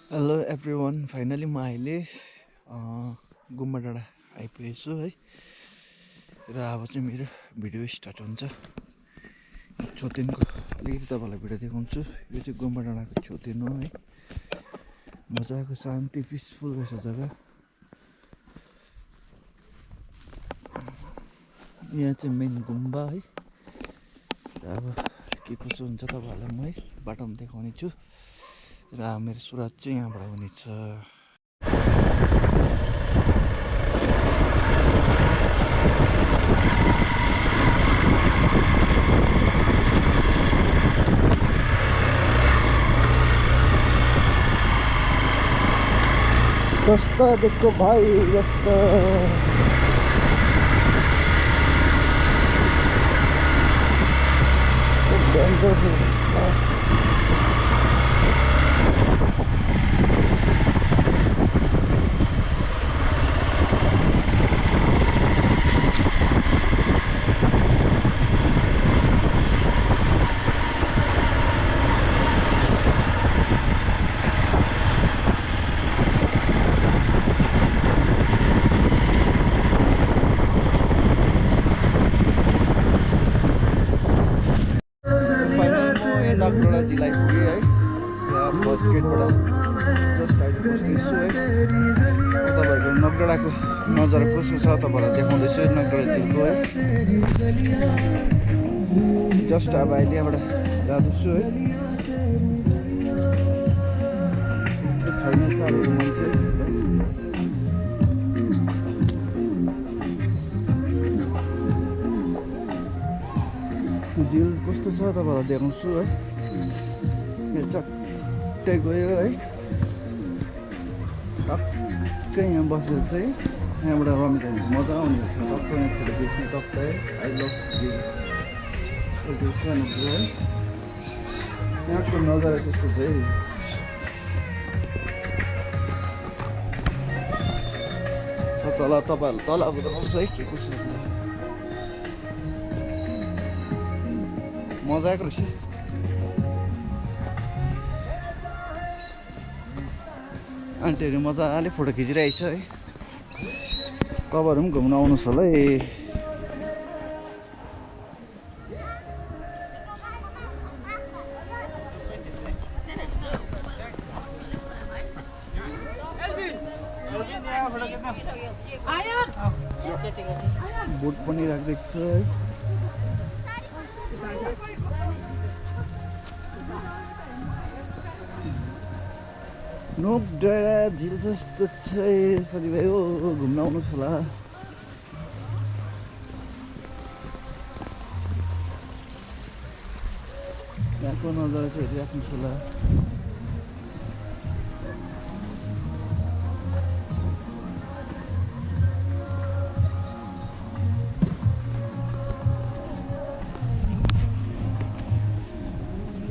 Hello everyone, finally म अहिले गुम्बा डाँडा आइपुगेको छु है। र अब चाहिँ मेरो भिडियो स्टार्ट हुन्छ। छोतेनको अलिकति तपाईँलाई भिडियो देखाउँछु। यो चाहिँ गुम्बा डाँडाको छोतेन हो है। मजाको शान्ति पिसफुल रहेछ जग्गा। यहाँ चाहिँ मेन गुम्बा है। र अब के कसो हुन्छ तपाईँहरूलाई म है बाटोमा देखाउने छु। र मेरो सुरुवात चाहिँ यहाँबाट हुनेछ। रास्ता देखो भाई, रास्ता नगडा जिल्ला आइपुगेँ है। यहाँ बस गेटबाट जस्ट अहिले बस्दैछु है। तपाईँहरूको नगडाको नजारा कस्तो छ तपाईँहरूलाई देखाउँदैछु नगडा जिल्लाको है। जस्ट अब अहिले यहाँबाट जाँदैछु है। छैन साह्रो मान्छे। झिल कस्तो छ तपाईँहरूलाई देखाउँछु है। यहाँ चट्टै गयो है। टक्कै यहाँ बसेर चाहिँ यहाँबाट रमिता मजा आउने रहेछ। टक्कै यहाँ फोटो खिच्ने टक्कै आई लभ सानो है। यहाँको नजारा कस्तो छ है। तल तपाईँहरू तल अब देखाउँछु है के कसो हुन्छ। मजा आएको रहेछ। आन्टीहरू मजाले फोटो खिचिरहेछ है। कभरहरू पनि घुम्न आउनुहोस् होला है। बोट पनि राखिदिएको छ है। नगडा झिल जस्तो छ साथीभाइ हो, घुम्न आउनुहोस् होला। यहाँको नजारा चाहिँ हेरिराख्नुहोस् होला।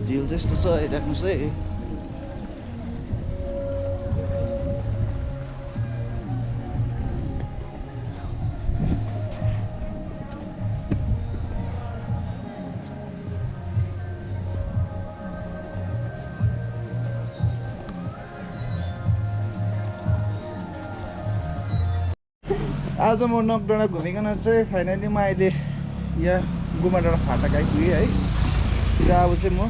झिल जस्तो छ हेरिराख्नुहोस् है। आज म नगडाँडा घुमिकन चाहिँ फाइनली म अहिले यहाँ गुम्बा डाँडा फाटक आइपुगेँ है। र अब चाहिँ म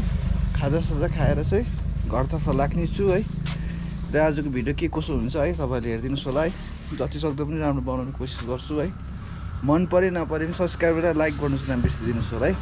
खाजासाजा खाएर चाहिँ घरतर्फ लाग्नेछु है। र आजको भिडियो के कसो हुन्छ है तपाईँहरूले हेरिदिनुहोस् होला है। जति सक्दो पनि राम्रो बनाउने कोसिस गर्छु है। मन परे नपरे पनि सब्सक्राइब र लाइक गर्नु चाहिँ नबिर्सिदिनुहोस् होला है।